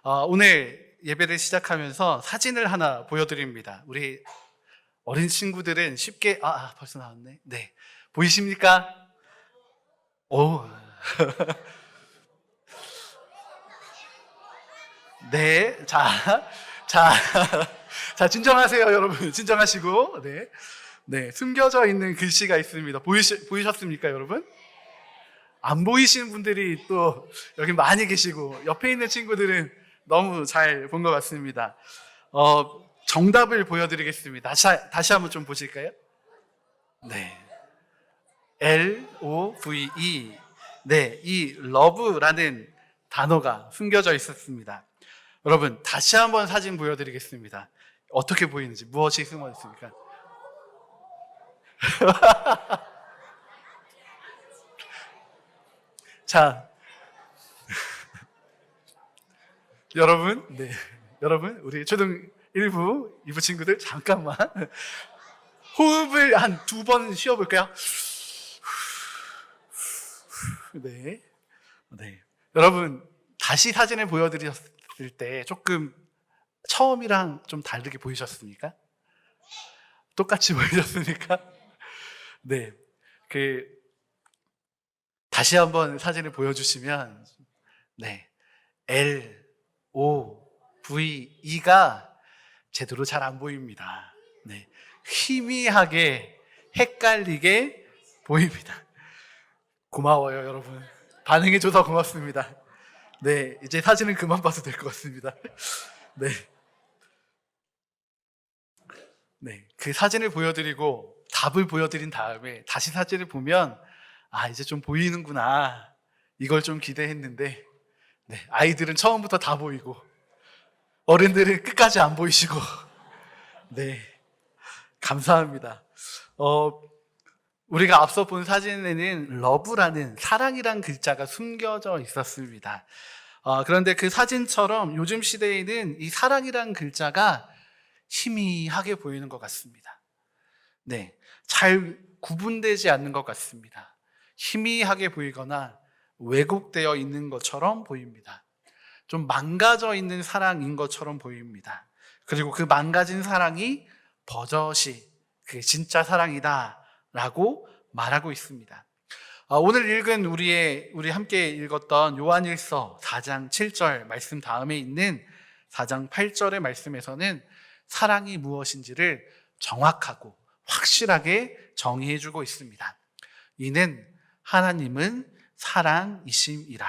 오늘 예배를 시작하면서 사진을 하나 보여드립니다. 우리 어린 친구들은 쉽게, 벌써 나왔네. 네. 보이십니까? 오. 네. 자, 자, 진정하세요, 여러분. 진정하시고. 네. 네. 숨겨져 있는 글씨가 있습니다. 보이셨습니까, 여러분? 안 보이시는 분들이 또 여기 많이 계시고, 옆에 있는 친구들은 너무 잘 본 것 같습니다. 정답을 보여드리겠습니다. 다시 한번 좀 보실까요? 네. LOVE. 네. 이 love라는 단어가 숨겨져 있었습니다. 여러분, 다시 한번 사진 보여드리겠습니다. 어떻게 보이는지, 무엇이 숨어 있습니까? 자, 여러분, 네. 여러분, 우리 초등 1부, 2부 친구들, 잠깐만. 호흡을 한 2번 쉬어볼까요? 네. 네. 여러분, 다시 사진을 보여드렸을 때 조금 처음이랑 좀 다르게 보이셨습니까? 똑같이 보이셨습니까? 네. 다시 한번 사진을 보여주시면, 네. LOVE가 제대로 잘 안 보입니다. 네. 희미하게, 헷갈리게 보입니다. 고마워요, 여러분. 반응해줘서 고맙습니다. 네. 이제 사진은 그만 봐도 될 것 같습니다. 네. 네. 그 사진을 보여드리고 답을 보여드린 다음에 다시 사진을 보면, 이제 좀 보이는구나. 이걸 좀 기대했는데, 네. 아이들은 처음부터 다 보이고, 어른들은 끝까지 안 보이시고, 네. 감사합니다. 우리가 앞서 본 사진에는 러브라는 사랑이란 글자가 숨겨져 있었습니다. 그런데 그 사진처럼 요즘 시대에는 이 사랑이란 글자가 희미하게 보이는 것 같습니다. 네. 잘 구분되지 않는 것 같습니다. 희미하게 보이거나 왜곡되어 있는 것처럼 보입니다. 좀 망가져 있는 사랑인 것처럼 보입니다. 그리고 그 망가진 사랑이 버젓이 그게 진짜 사랑이다 라고 말하고 있습니다. 오늘 읽은 우리 함께 읽었던 요한일서 4장 7절 말씀 다음에 있는 4장 8절의 말씀에서는 사랑이 무엇인지를 정확하고 확실하게 정의해주고 있습니다. 이는 하나님은 사랑이심이라.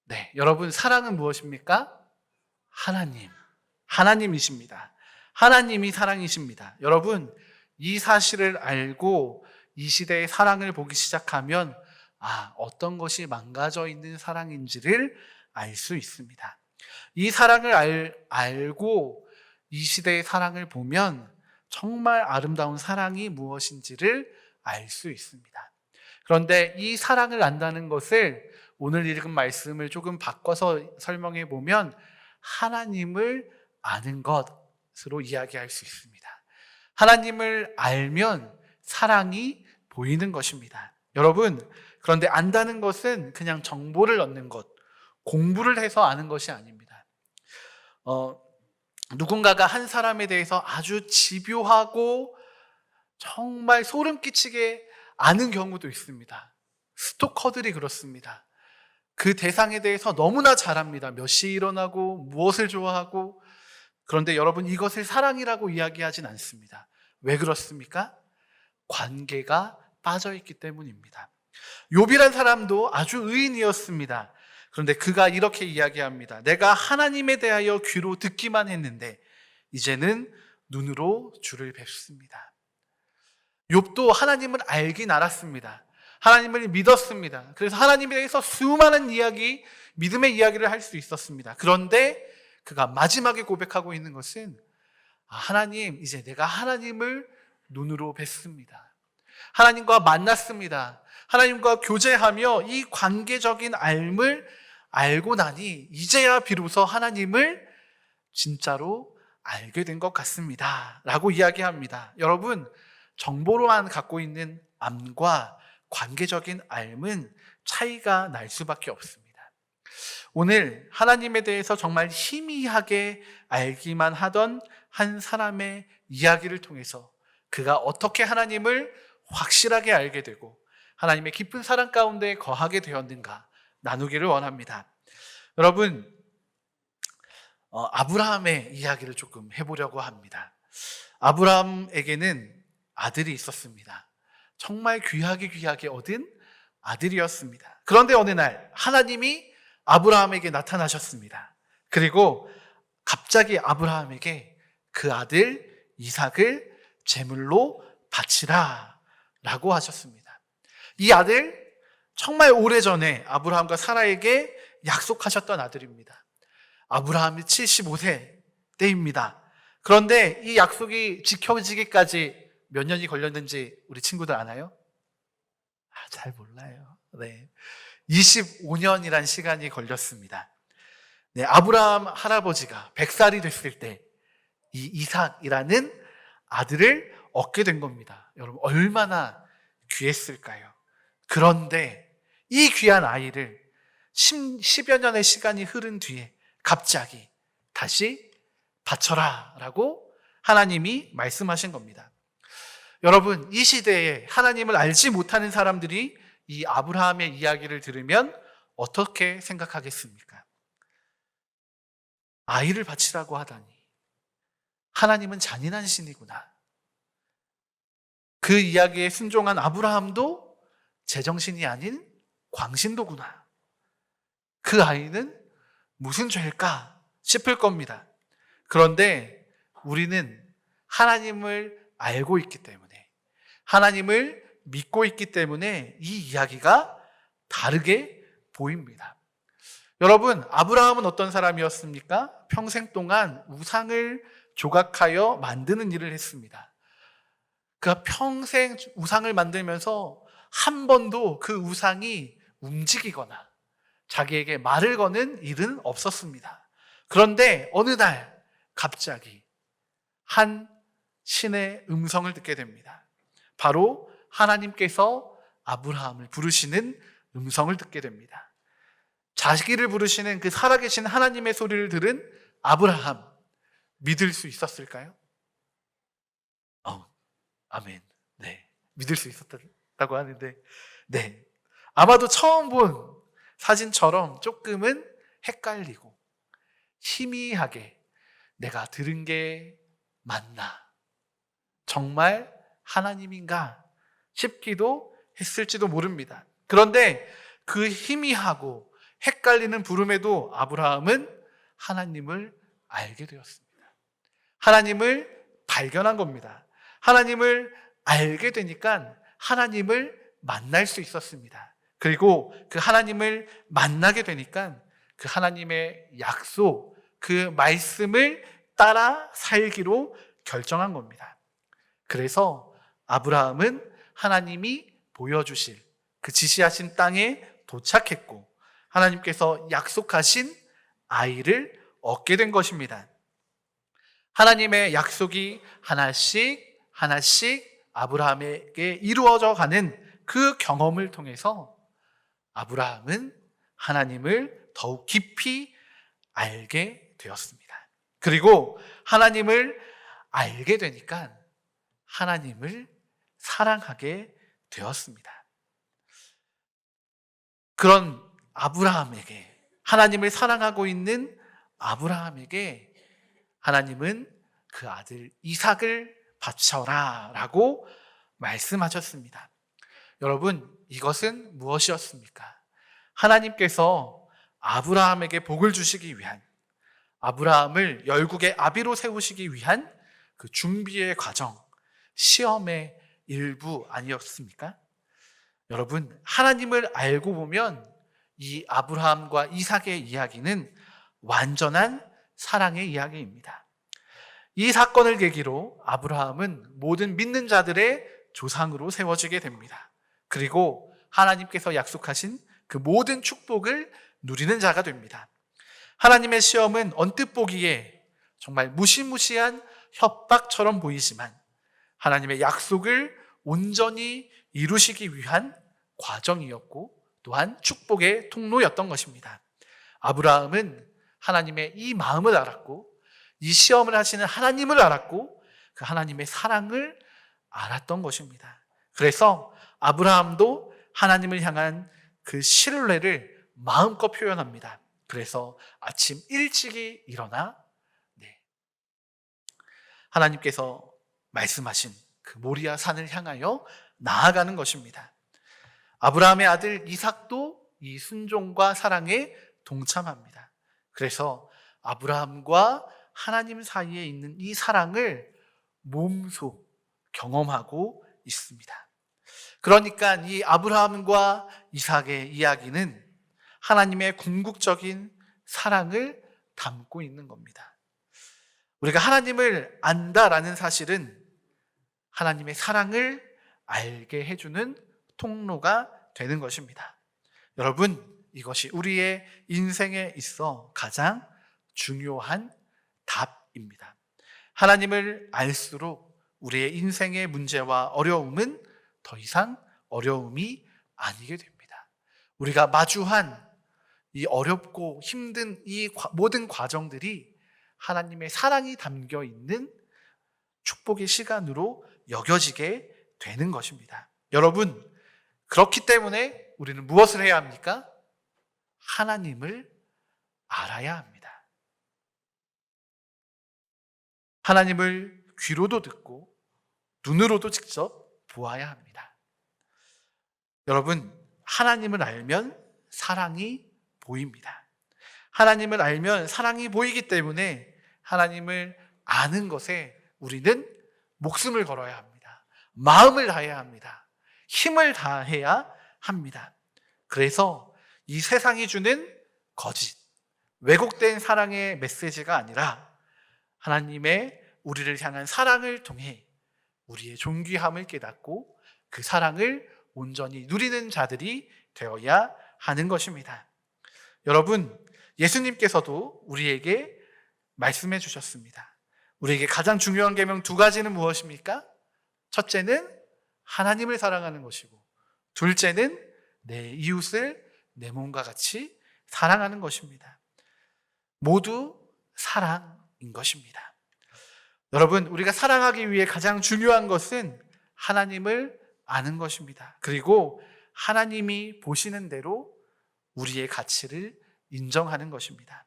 네, 여러분, 사랑은 무엇입니까? 하나님이십니다. 하나님이 사랑이십니다. 여러분, 이 사실을 알고 이 시대의 사랑을 보기 시작하면 어떤 것이 망가져 있는 사랑인지를 알 수 있습니다. 이 사랑을 알고 이 시대의 사랑을 보면 정말 아름다운 사랑이 무엇인지를 알 수 있습니다. 그런데 이 사랑을 안다는 것을 오늘 읽은 말씀을 조금 바꿔서 설명해 보면 하나님을 아는 것으로 이야기할 수 있습니다. 하나님을 알면 사랑이 보이는 것입니다. 여러분, 그런데 안다는 것은 그냥 정보를 얻는 것, 공부를 해서 아는 것이 아닙니다. 누군가가 한 사람에 대해서 아주 집요하고 정말 소름 끼치게 아는 경우도 있습니다. 스토커들이 그렇습니다. 그 대상에 대해서 너무나 잘 압니다. 몇 시에 일어나고 무엇을 좋아하고. 그런데 여러분, 이것을 사랑이라고 이야기하진 않습니다. 왜 그렇습니까? 관계가 빠져있기 때문입니다. 욥이란 사람도 아주 의인이었습니다. 그런데 그가 이렇게 이야기합니다. 내가 하나님에 대하여 귀로 듣기만 했는데 이제는 눈으로 주를 뵙습니다. 욥도 하나님을 알긴 알았습니다. 하나님을 믿었습니다. 그래서 하나님에 대해서 수많은 이야기, 믿음의 이야기를 할 수 있었습니다. 그런데 그가 마지막에 고백하고 있는 것은 하나님, 이제 내가 하나님을 눈으로 뵙습니다. 하나님과 만났습니다. 하나님과 교제하며 이 관계적인 알을 알고 나니 이제야 비로소 하나님을 진짜로 알게 된 것 같습니다 라고 이야기합니다. 여러분, 정보로만 갖고 있는 암과 관계적인 알은 차이가 날 수밖에 없습니다. 오늘 하나님에 대해서 정말 희미하게 알기만 하던 한 사람의 이야기를 통해서 그가 어떻게 하나님을 확실하게 알게 되고 하나님의 깊은 사랑 가운데 거하게 되었는가 나누기를 원합니다. 여러분, 아브라함의 이야기를 조금 해보려고 합니다. 아브라함에게는 아들이 있었습니다. 정말 귀하게 얻은 아들이었습니다. 그런데 어느 날 하나님이 아브라함에게 나타나셨습니다. 그리고 갑자기 아브라함에게 그 아들 이삭을 제물로 바치라 라고 하셨습니다. 이 아들 정말 오래전에 아브라함과 사라에게 약속하셨던 아들입니다. 아브라함이 75세 때입니다. 그런데 이 약속이 지켜지기까지 몇 년이 걸렸는지 우리 친구들 아나요? 잘 몰라요. 네. 25년이란 시간이 걸렸습니다. 네, 아브라함 할아버지가 100살이 됐을 때 이 이삭이라는 아들을 얻게 된 겁니다. 여러분, 얼마나 귀했을까요? 그런데 이 귀한 아이를 10여 년의 시간이 흐른 뒤에 갑자기 다시 바쳐라 라고 하나님이 말씀하신 겁니다. 여러분, 이 시대에 하나님을 알지 못하는 사람들이 이 아브라함의 이야기를 들으면 어떻게 생각하겠습니까? 아이를 바치라고 하다니 하나님은 잔인한 신이구나. 그 이야기에 순종한 아브라함도 제정신이 아닌 광신도구나. 그 아이는 무슨 죄일까 싶을 겁니다. 그런데 우리는 하나님을 알고 있기 때문에, 하나님을 믿고 있기 때문에 이 이야기가 다르게 보입니다. 여러분, 아브라함은 어떤 사람이었습니까? 평생 동안 우상을 조각하여 만드는 일을 했습니다. 그가 평생 우상을 만들면서 한 번도 그 우상이 움직이거나 자기에게 말을 거는 일은 없었습니다. 그런데 어느 날 갑자기 한 신의 음성을 듣게 됩니다. 바로 하나님께서 아브라함을 부르시는 음성을 듣게 됩니다. 자기를 부르시는 그 살아계신 하나님의 소리를 들은 아브라함, 믿을 수 있었을까요? 아멘. 네, 믿을 수 있었다고 하는데, 네, 아마도 처음 본 사진처럼 조금은 헷갈리고 희미하게 내가 들은 게 맞나? 정말 하나님인가? 싶기도 했을지도 모릅니다. 그런데 그 희미하고 헷갈리는 부름에도 아브라함은 하나님을 알게 되었습니다. 하나님을 발견한 겁니다. 하나님을 알게 되니까 하나님을 만날 수 있었습니다. 그리고 그 하나님을 만나게 되니까 그 하나님의 약속, 그 말씀을 따라 살기로 결정한 겁니다. 그래서 아브라함은 하나님이 보여주실 그 지시하신 땅에 도착했고 하나님께서 약속하신 아이를 얻게 된 것입니다. 하나님의 약속이 하나씩 아브라함에게 이루어져 가는 그 경험을 통해서 아브라함은 하나님을 더욱 깊이 알게 되었습니다. 그리고 하나님을 알게 되니까 하나님을 사랑하게 되었습니다. 그런 아브라함에게, 하나님을 사랑하고 있는 아브라함에게 하나님은 그 아들 이삭을 바쳐라 라고 말씀하셨습니다. 여러분, 이것은 무엇이었습니까? 하나님께서 아브라함에게 복을 주시기 위한, 아브라함을 열국의 아비로 세우시기 위한 그 준비의 과정, 시험의 일부 아니었습니까? 여러분, 하나님을 알고 보면 이 아브라함과 이삭의 이야기는 완전한 사랑의 이야기입니다. 이 사건을 계기로 아브라함은 모든 믿는 자들의 조상으로 세워지게 됩니다. 그리고 하나님께서 약속하신 그 모든 축복을 누리는 자가 됩니다. 하나님의 시험은 언뜻 보기에 정말 무시무시한 협박처럼 보이지만 하나님의 약속을 온전히 이루시기 위한 과정이었고 또한 축복의 통로였던 것입니다. 아브라함은 하나님의 이 마음을 알았고 이 시험을 하시는 하나님을 알았고 그 하나님의 사랑을 알았던 것입니다. 그래서 아브라함도 하나님을 향한 그 신뢰를 마음껏 표현합니다. 그래서 아침 일찍이 일어나 하나님께서 말씀하신 그 모리아 산을 향하여 나아가는 것입니다. 아브라함의 아들 이삭도 이 순종과 사랑에 동참합니다. 그래서 아브라함과 하나님 사이에 있는 이 사랑을 몸소 경험하고 있습니다. 그러니까 이 아브라함과 이삭의 이야기는 하나님의 궁극적인 사랑을 담고 있는 겁니다. 우리가 하나님을 안다라는 사실은 하나님의 사랑을 알게 해주는 통로가 되는 것입니다. 여러분, 이것이 우리의 인생에 있어 가장 중요한 답입니다. 하나님을 알수록 우리의 인생의 문제와 어려움은 더 이상 어려움이 아니게 됩니다. 우리가 마주한 이 어렵고 힘든 이 모든 과정들이 하나님의 사랑이 담겨 있는 축복의 시간으로 여겨지게 되는 것입니다. 여러분, 그렇기 때문에 우리는 무엇을 해야 합니까? 하나님을 알아야 합니다. 하나님을 귀로도 듣고 눈으로도 직접 보아야 합니다. 여러분, 하나님을 알면 사랑이 보입니다. 하나님을 알면 사랑이 보이기 때문에 하나님을 아는 것에 우리는 목숨을 걸어야 합니다. 마음을 다해야 합니다. 힘을 다해야 합니다. 그래서 이 세상이 주는 거짓, 왜곡된 사랑의 메시지가 아니라 하나님의 우리를 향한 사랑을 통해 우리의 존귀함을 깨닫고 그 사랑을 온전히 누리는 자들이 되어야 하는 것입니다. 여러분, 예수님께서도 우리에게 말씀해 주셨습니다. 우리에게 가장 중요한 계명 2가지는 무엇입니까? 첫째는 하나님을 사랑하는 것이고, 둘째는 내 이웃을 내 몸과 같이 사랑하는 것입니다. 모두 사랑인 것입니다. 여러분, 우리가 사랑하기 위해 가장 중요한 것은 하나님을 아는 것입니다. 그리고 하나님이 보시는 대로 우리의 가치를 인정하는 것입니다.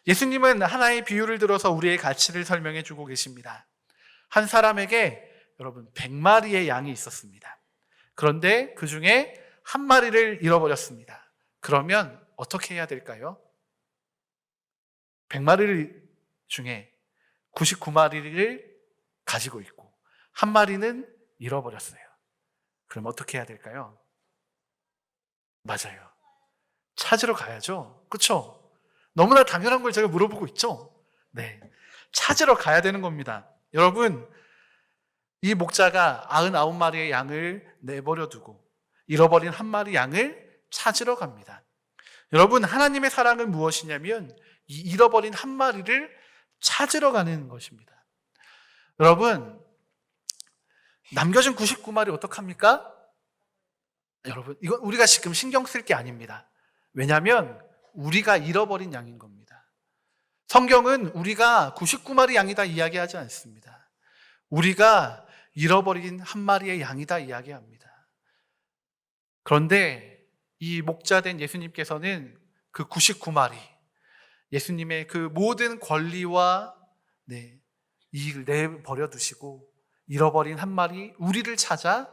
예수님은 하나의 비유를 들어서 우리의 가치를 설명해 주고 계십니다. 한 사람에게 여러분 100마리의 양이 있었습니다. 그런데 그 중에 한 마리를 잃어버렸습니다. 그러면 어떻게 해야 될까요? 100마리 중에 99마리를 가지고 있고 한 마리는 잃어버렸어요. 그럼 어떻게 해야 될까요? 맞아요. 찾으러 가야죠. 그렇죠? 너무나 당연한 걸 제가 물어보고 있죠? 네. 찾으러 가야 되는 겁니다. 여러분, 이 목자가 99마리의 양을 내버려 두고 잃어버린 한 마리 양을 찾으러 갑니다. 여러분, 하나님의 사랑은 무엇이냐면 이 잃어버린 한 마리를 찾으러 가는 것입니다. 여러분, 남겨진 99마리 어떡합니까? 여러분, 이건 우리가 지금 신경 쓸 게 아닙니다. 왜냐하면 우리가 잃어버린 양인 겁니다. 성경은 우리가 99마리 양이다 이야기하지 않습니다. 우리가 잃어버린 한 마리의 양이다 이야기합니다. 그런데 이 목자된 예수님께서는 그 99마리, 예수님의 그 모든 권리와 이익을 내버려 두시고 잃어버린 한 마리 우리를 찾아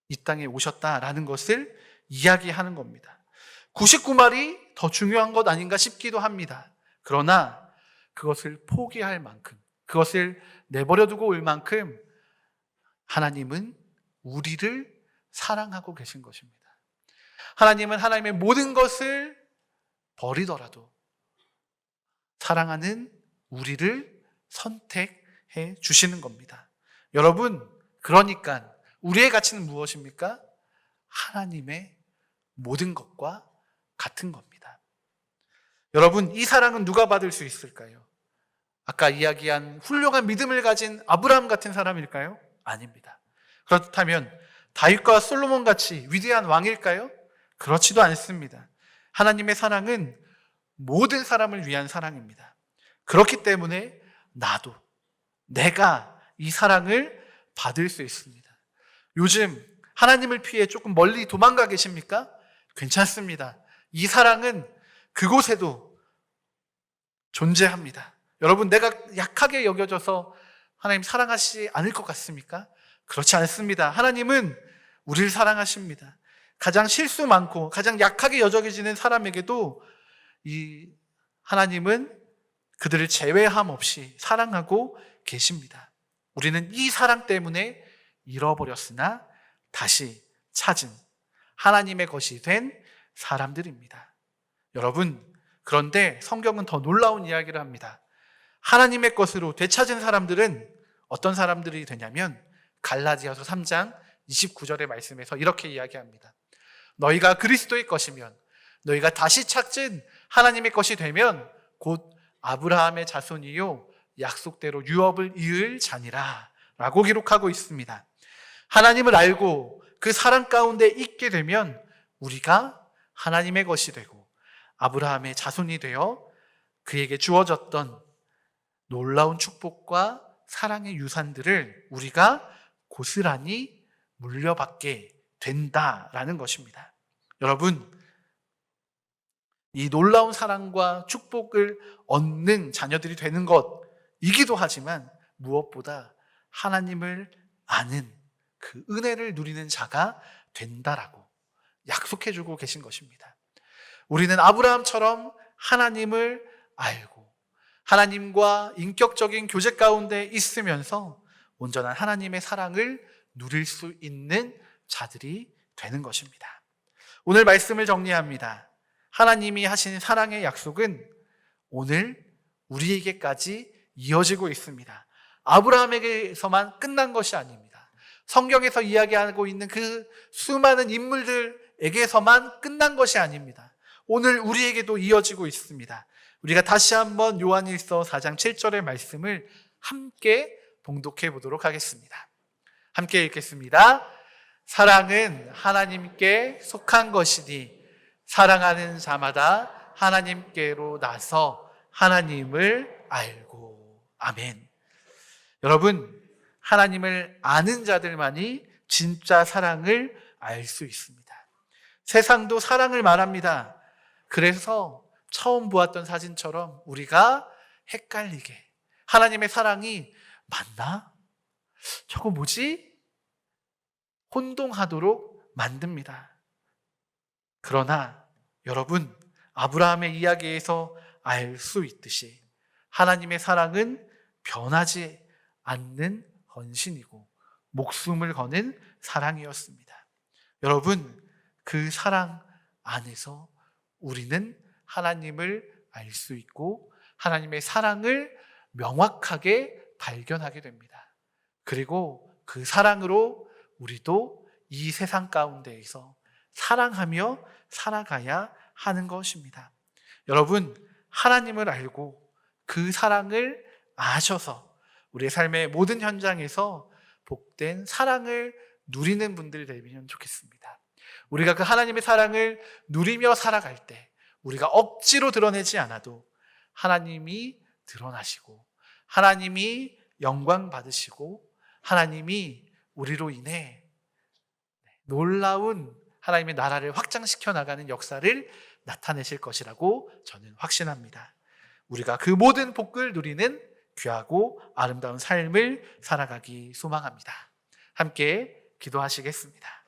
이 땅에 오셨다라는 것을 이야기하는 겁니다. 99마리 더 중요한 것 아닌가 싶기도 합니다. 그러나 그것을 포기할 만큼, 그것을 내버려 두고 올 만큼 하나님은 우리를 사랑하고 계신 것입니다. 하나님은 하나님의 모든 것을 버리더라도 사랑하는 우리를 선택해 주시는 겁니다. 여러분, 그러니까 우리의 가치는 무엇입니까? 하나님의 모든 것과 같은 겁니다. 여러분, 이 사랑은 누가 받을 수 있을까요? 아까 이야기한 훌륭한 믿음을 가진 아브라함 같은 사람일까요? 아닙니다. 그렇다면 다윗과 솔로몬 같이 위대한 왕일까요? 그렇지도 않습니다. 하나님의 사랑은 모든 사람을 위한 사랑입니다. 그렇기 때문에 내가 이 사랑을 받을 수 있습니다. 요즘 하나님을 피해 조금 멀리 도망가 계십니까? 괜찮습니다. 이 사랑은 그곳에도 존재합니다. 여러분, 내가 약하게 여겨져서 하나님 사랑하시지 않을 것 같습니까? 그렇지 않습니다. 하나님은 우리를 사랑하십니다. 가장 실수 많고 가장 약하게 여겨지는 사람에게도 이 하나님은 그들을 제외함 없이 사랑하고 계십니다. 우리는 이 사랑 때문에 잃어버렸으나 다시 찾은 하나님의 것이 된 사람들입니다. 여러분, 그런데 성경은 더 놀라운 이야기를 합니다. 하나님의 것으로 되찾은 사람들은 어떤 사람들이 되냐면 갈라디아서 3장 29절의 말씀에서 이렇게 이야기합니다. 너희가 그리스도의 것이면, 너희가 다시 찾은 하나님의 것이 되면 곧 아브라함의 자손이요 약속대로 유업을 이을 자니라 라고 기록하고 있습니다. 하나님을 알고 그 사랑 가운데 있게 되면 우리가 하나님의 것이 되고 아브라함의 자손이 되어 그에게 주어졌던 놀라운 축복과 사랑의 유산들을 우리가 고스란히 물려받게 된다라는 것입니다. 여러분, 이 놀라운 사랑과 축복을 얻는 자녀들이 되는 것이기도 하지만 무엇보다 하나님을 아는 그 은혜를 누리는 자가 된다라고 약속해주고 계신 것입니다. 우리는 아브라함처럼 하나님을 알고 하나님과 인격적인 교제 가운데 있으면서 온전한 하나님의 사랑을 누릴 수 있는 자들이 되는 것입니다. 오늘 말씀을 정리합니다. 하나님이 하신 사랑의 약속은 오늘 우리에게까지 이어지고 있습니다. 아브라함에게서만 끝난 것이 아닙니다. 성경에서 이야기하고 있는 그 수많은 인물들에게서만 끝난 것이 아닙니다. 오늘 우리에게도 이어지고 있습니다. 우리가 다시 한번 요한일서 4장 7절의 말씀을 함께 봉독해 보도록 하겠습니다. 함께 읽겠습니다. 사랑은 하나님께 속한 것이니 사랑하는 자마다 하나님께로 나서 하나님을 알고. 아멘. 여러분, 하나님을 아는 자들만이 진짜 사랑을 알 수 있습니다. 세상도 사랑을 말합니다. 그래서 처음 보았던 사진처럼 우리가 헷갈리게 하나님의 사랑이 맞나? 저거 뭐지? 혼동하도록 만듭니다. 그러나 여러분, 아브라함의 이야기에서 알 수 있듯이 하나님의 사랑은 변하지 않는 헌신이고 목숨을 거는 사랑이었습니다. 여러분, 그 사랑 안에서 우리는 하나님을 알 수 있고 하나님의 사랑을 명확하게 발견하게 됩니다. 그리고 그 사랑으로 우리도 이 세상 가운데에서 사랑하며 살아가야 하는 것입니다. 여러분, 하나님을 알고 그 사랑을 아셔서 우리의 삶의 모든 현장에서 복된 사랑을 누리는 분들이 되면 좋겠습니다. 우리가 그 하나님의 사랑을 누리며 살아갈 때 우리가 억지로 드러내지 않아도 하나님이 드러나시고 하나님이 영광 받으시고 하나님이 우리로 인해 놀라운 하나님의 나라를 확장시켜 나가는 역사를 나타내실 것이라고 저는 확신합니다. 우리가 그 모든 복을 누리는 귀하고 아름다운 삶을 살아가기 소망합니다. 함께 기도하시겠습니다.